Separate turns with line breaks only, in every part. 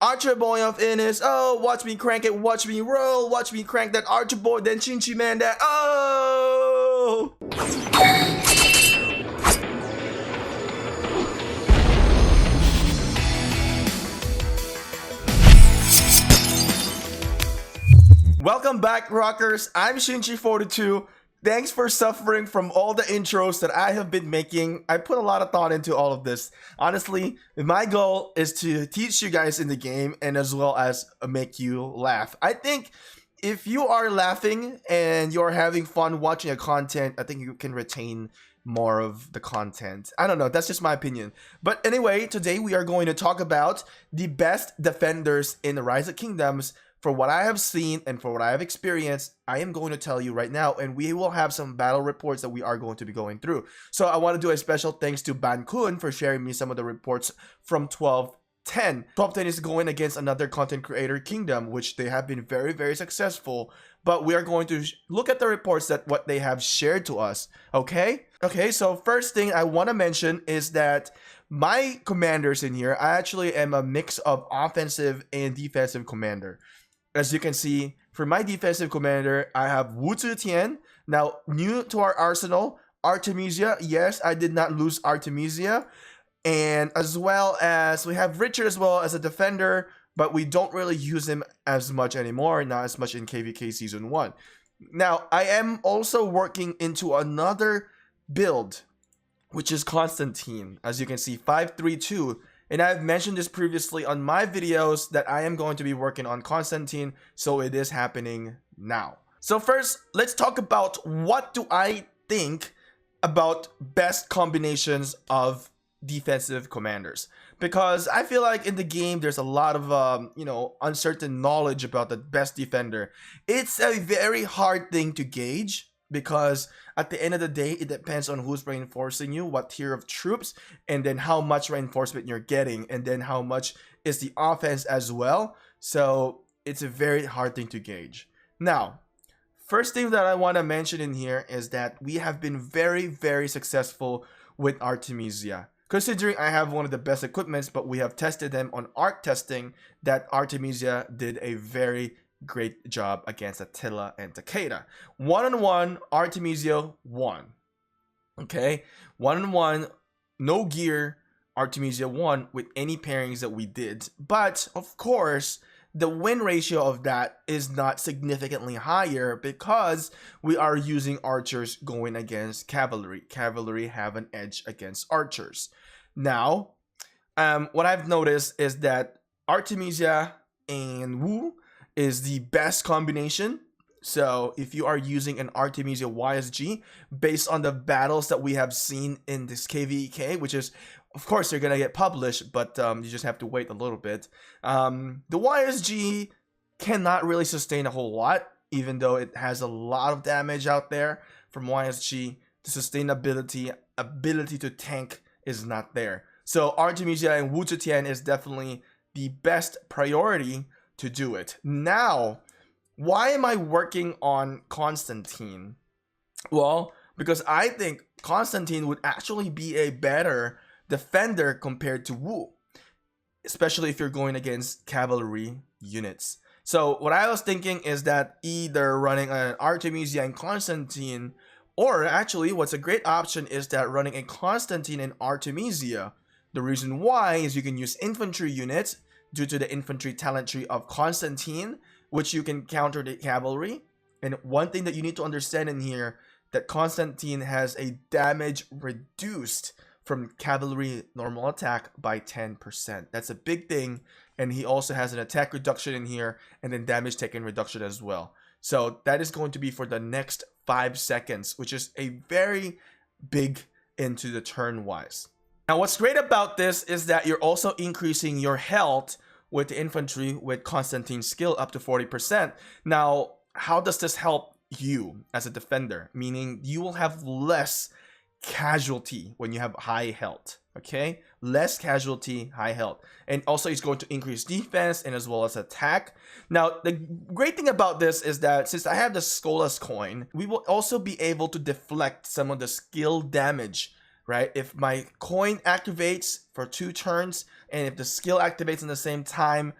Archer boy of Innis, oh, watch me crank it, watch me roll, watch me crank that Archer boy, then Chinchi man that, oh! Welcome back, rockers. I'm Shinchi42. Thanks for suffering from all the intros that I have been making. I put a lot of thought into all of this. Honestly, my goal is to teach you guys in the game and as well as make you laugh. I think if you are laughing and you're having fun watching a content, I think you can retain more of the content. I don't know, that's just my opinion. But anyway, today we are going to talk about the best defenders in the Rise of Kingdoms. For what I have seen and for what I have experienced, I am going to tell you right now, and we will have some battle reports that we are going to be going through. So I want to do a special thanks to Ban Kun for sharing me some of the reports from 1210. 1210 is going against another content creator kingdom, which they have been very, very successful. But we are going to look at the reports that what they have shared to us. Okay, so first thing I want to mention is that my commanders in here, I actually am a mix of offensive and defensive commander. As you can see, for my defensive commander, I have Wu Zetian. Now, new to our arsenal, Artemisia. Yes, I did not lose Artemisia. And as well as, we have Richard as well as a defender, but we don't really use him as much anymore, not as much in KvK Season 1. Now, I am also working into another build, which is Constantine. As you can see, 532. And I've mentioned this previously on my videos that I am going to be working on Constantine, so it is happening now. So first, let's talk about what do I think about best combinations of defensive commanders. Because I feel like in the game, there's a lot of, uncertain knowledge about the best defender. It's a very hard thing to gauge, because at the end of the day, it depends on who's reinforcing you, what tier of troops, and then how much reinforcement you're getting, and then how much is the offense as well. So it's a very hard thing to gauge. Now, first thing that I want to mention in here is that we have been very, very successful with Artemisia. Considering I have one of the best equipments, but we have tested them on art testing, that Artemisia did a very great job against Attila and Takeda. One-on-one, Artemisia won. Okay, one-on-one, no gear, Artemisia won with any pairings that we did. But of course, the win ratio of that is not significantly higher because we are using archers going against cavalry. Cavalry have an edge against archers. Now, what I've noticed is that Artemisia and Wu is the best combination. So if you are using an Artemisia YSG based on the battles that we have seen in this KvK, which is, of course, they're gonna get published, but you just have to wait a little bit. The YSG cannot really sustain a whole lot, even though it has a lot of damage out there from YSG. The sustainability, ability to tank is not there. So Artemisia and Wu Zetian is definitely the best priority to do it. Now, why am I working on Constantine? Well, because I think Constantine would actually be a better defender compared to Wu, especially if you're going against cavalry units. So what I was thinking is that either running an Artemisia and Constantine, or actually what's a great option is that running a Constantine and Artemisia. The reason why is you can use infantry units due to the infantry talent tree of Constantine, which you can counter the cavalry. And one thing that you need to understand in here, that Constantine has a damage reduced from cavalry normal attack by 10%. That's a big thing. And he also has an attack reduction in here, and then damage taken reduction as well. So that is going to be for the next 5 seconds, which is a very big into the turn wise. Now, what's great about this is that you're also increasing your health with the infantry with Constantine's skill up to 40%. Now, how does this help you as a defender? Meaning you will have less casualty when you have high health. Okay, less casualty, high health, and also it's going to increase defense and as well as attack. Now, the great thing about this is that since I have the Skolas coin, we will also be able to deflect some of the skill damage right? If my coin activates for 2 turns, and if the skill activates in the same time,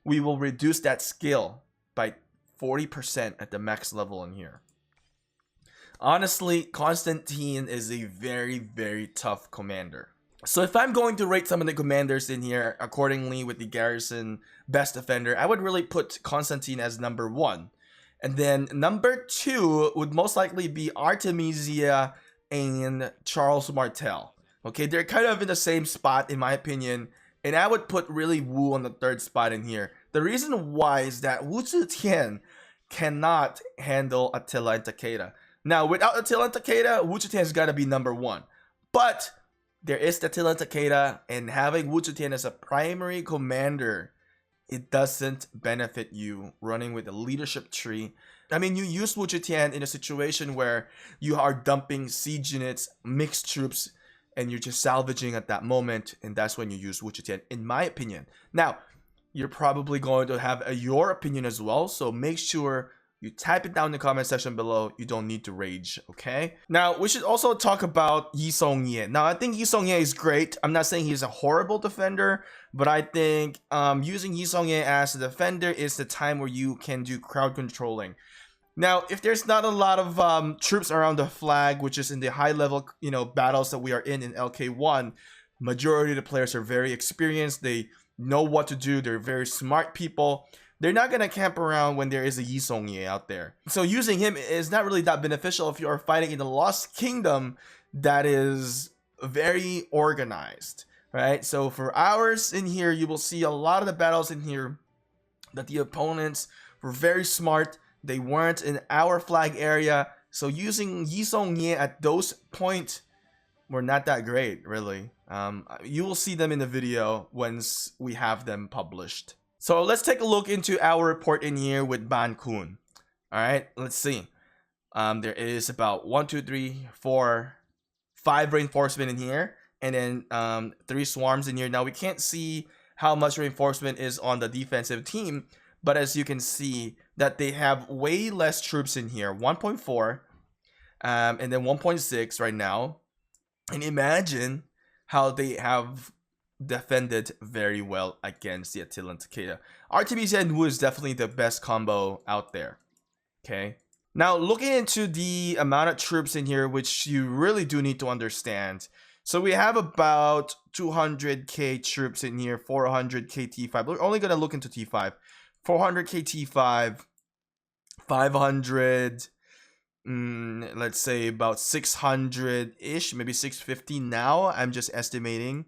we will reduce that skill by 40% at the max level in here. Honestly, Constantine is a very, very tough commander. So if I'm going to rate some of the commanders in here accordingly with the Garrison best defender, I would really put Constantine as number 1. And then number 2 would most likely be Artemisia and Charles Martel. Okay, they're kind of in the same spot in my opinion. And I would put really Wu on the 3rd spot in here. The reason why is that Wu Zetian cannot handle Attila and Takeda. Now, without Attila and Takeda, Wu Zetian has got to be number 1. But there is Attila and Takeda, and having Wu Zetian as a primary commander, it doesn't benefit you running with a leadership tree. I mean, you use Wu Zetian in a situation where you are dumping siege units, mixed troops, and you're just salvaging at that moment, and that's when you use Wu Zetian, in my opinion. Now, you're probably going to have your opinion as well, so make sure you type it down in the comment section below. You don't need to rage, okay? Now, we should also talk about Yi Song-ye. Now, I think Yi Song-ye is great. I'm not saying he's a horrible defender, but I think using Yi Song-ye as a defender is the time where you can do crowd controlling. Now, if there's not a lot of troops around the flag, which is in the high level, battles that we are in LK1, majority of the players are very experienced. They know what to do. They're very smart people. They're not going to camp around when there is a Yi Song-ye out there. So using him is not really that beneficial if you are fighting in the Lost Kingdom that is very organized, right? So for hours in here, you will see a lot of the battles in here that the opponents were very smart. They weren't in our flag area. So using Yi Song-ye at those points were not that great, really. You will see them in the video once we have them published. So let's take a look into our report in here with Ban Kun. Alright, let's see. There is about 1, 2, 3, 4, 5 reinforcement in here. And then 3 swarms in here. Now we can't see how much reinforcement is on the defensive team. But as you can see that they have way less troops in here. 1.4 and then 1.6 right now. And imagine how they have defended very well against the Attila and Takeda. Artemisia and Wu is definitely the best combo out there. Okay. Now looking into the amount of troops in here, which you really do need to understand. So we have about 200k troops in here, 400k T5. We're only going to look into T5. 400k T5, 500, let's say about 600-ish, maybe 650 now. I'm just estimating.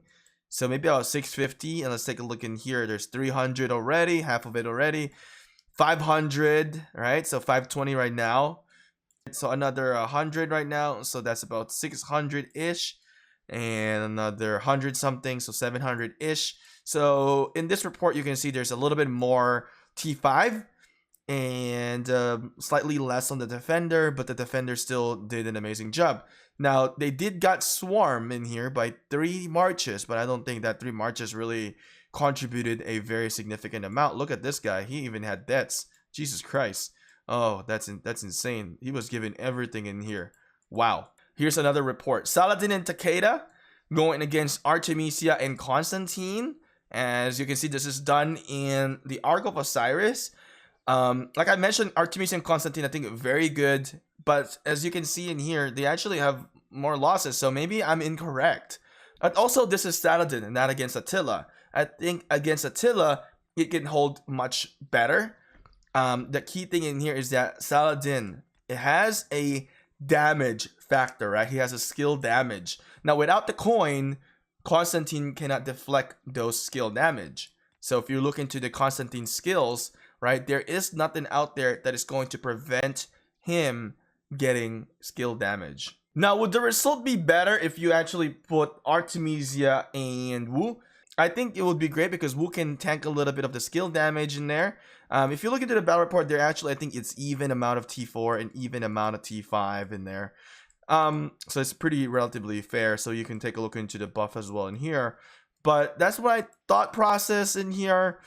So maybe about 650, and let's take a look in here. There's 300 already, half of it already. 500, right? So 520 right now. So another 100 right now. So that's about 600-ish. And another 100 something, so 700-ish. So in this report, you can see there's a little bit more T5 and slightly less on the defender, but the defender still did an amazing job. Now, they did got swarm in here by 3 marches, but I don't think that 3 marches really contributed a very significant amount. Look at this guy. He even had deaths. Jesus Christ. Oh, that's insane. He was given everything in here. Wow. Here's another report. Saladin and Takeda going against Artemisia and Constantine. As you can see, this is done in the Ark of Osiris. Like I mentioned, Artemisia and Constantine, I think very good. But as you can see in here, they actually have more losses. So maybe I'm incorrect. But also, this is Saladin and not against Attila. I think against Attila, it can hold much better. The key thing in here is that Saladin, it has a damage factor, right? He has a skill damage. Now, without the coin, Constantine cannot deflect those skill damage. So if you look into the Constantine skills, right, there is nothing out there that is going to prevent him getting skill damage. Now, would the result be better if you actually put Artemisia and Wu? I think it would be great because Wu can tank a little bit of the skill damage in there. If you look into the battle report, there actually, I think it's even amount of T4 and even amount of T5 in there. So it's pretty relatively fair. So you can take a look into the buff as well in here. But that's my thought process in here.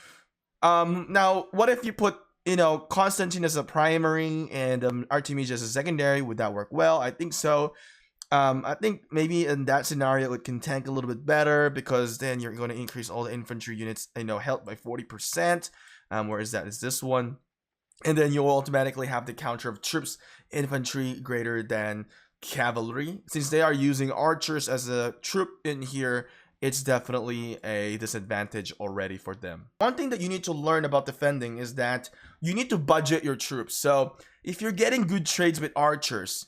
Now, what if you put, Constantine as a primary and Artemisia as a secondary? Would that work well? I think so. I think maybe in that scenario it can tank a little bit better, because then you're going to increase all the infantry units, health by 40%. Where is that? Is this one? And then you'll automatically have the counter of troops infantry greater than cavalry. Since they are using archers as a troop in here, it's definitely a disadvantage already for them. One thing that you need to learn about defending is that you need to budget your troops. So if you're getting good trades with archers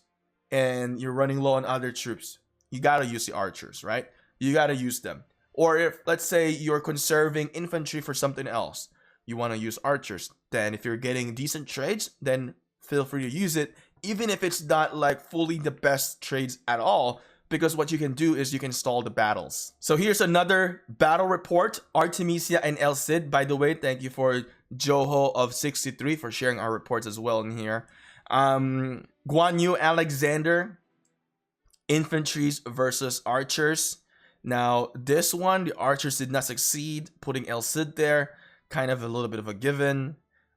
and you're running low on other troops, you gotta use the archers, right? You gotta use them. Or if, let's say, you're conserving infantry for something else, you want to use archers, then if you're getting decent trades, then feel free to use it, even if it's not like fully the best trades at all, because what you can do is you can stall the battles. So here's another battle report, Artemisia and El Cid. By the way, thank you for Joho of 63 for sharing our reports as well in here. Guan Yu, Alexander, infantries versus archers. Now this one, the archers did not succeed, putting El Cid there. Kind of a little bit of a given.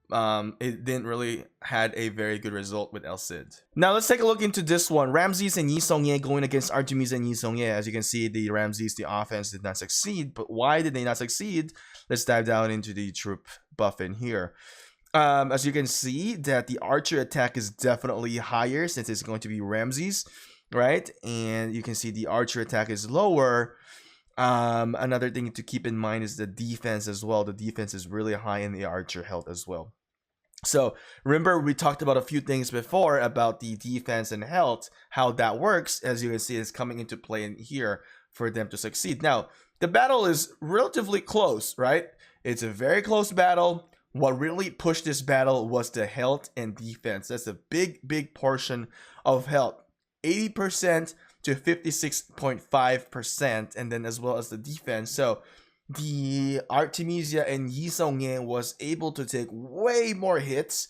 It didn't really had a very good result with El Cid. Now let's take a look into this one. Ramses and Yi Songye going against Artemisia and Yi Songye. As you can see, the Ramses, the offense did not succeed. But why did they not succeed? Let's dive down into the troop buff in here. As you can see, that the archer attack is definitely higher since it's going to be Ramses, right? And you can see the archer attack is lower. Another thing to keep in mind is the defense as well. The defense is really high in the archer health as well. So remember, we talked about a few things before about the defense and health, how that works. As you can see, it's coming into play in here for them to succeed. Now, the battle is relatively close, right? It's a very close battle. What really pushed this battle was the health and defense. That's a big portion of health. 80% to 56.5%, and then as well as the defense. So the Artemisia and Yi Songye was able to take way more hits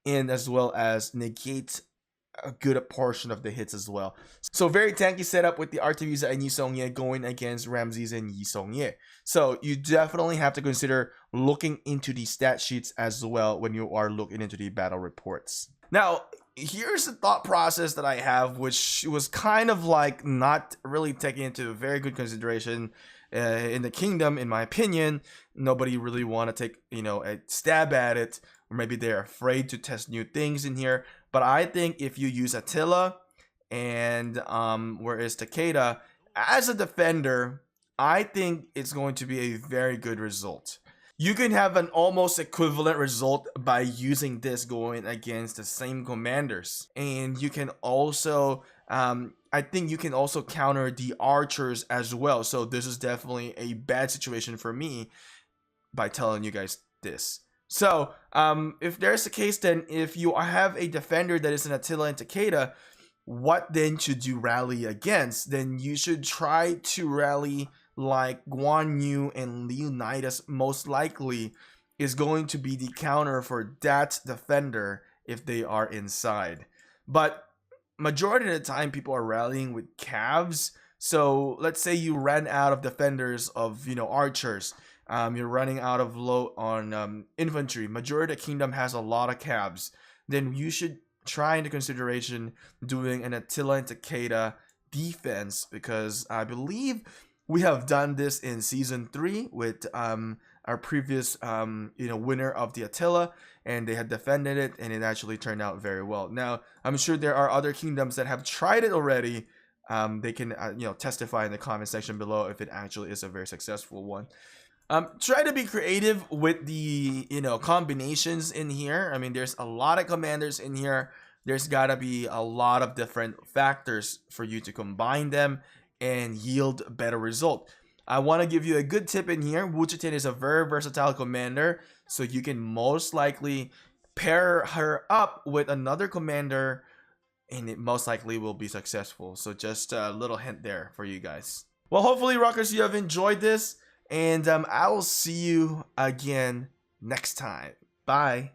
and as well as negate a good portion of the hits as well. So very tanky setup with the Artemisia and Yi Songye going against Ramses and Yi Songye. So you definitely have to consider looking into the stat sheets as well when you are looking into the battle reports. Now, here's the thought process that I have, which was kind of like not really taken into very good consideration in the kingdom, in my opinion. Nobody really want to take, a stab at it, or maybe they're afraid to test new things in here. But I think if you use Attila and where is Takeda as a defender, I think it's going to be a very good result. You can have an almost equivalent result by using this going against the same commanders. And you can also, I think you can also counter the archers as well. So this is definitely a bad situation for me by telling you guys this. So if there's the case, then if you have a defender that is an Attila and Takeda, what then should you rally against? Then you should try to rally like Guan Yu and Leonidas. Most likely is going to be the counter for that defender if they are inside. But majority of the time people are rallying with cavs. So let's say you ran out of defenders of archers. You're running out of low on infantry. Majority of the kingdom has a lot of cavs. Then you should try into consideration doing an Attila and Takeda defense, because I believe we have done this in season 3 with our previous winner of the Attila, and they had defended it and it actually turned out very well. Now I'm sure there are other kingdoms that have tried it already. They can testify in the comment section below if it actually is a very successful one. Try to be creative with the combinations in here. I mean, there's a lot of commanders in here. There's gotta be a lot of different factors for you to combine them and yield better result. I want to give you a good tip in here. Wu Zetian is a very versatile commander, so you can most likely pair her up with another commander and it most likely will be successful. So just a little hint there for you guys. Well, hopefully rockers, you have enjoyed this, and I will see you again next time. Bye.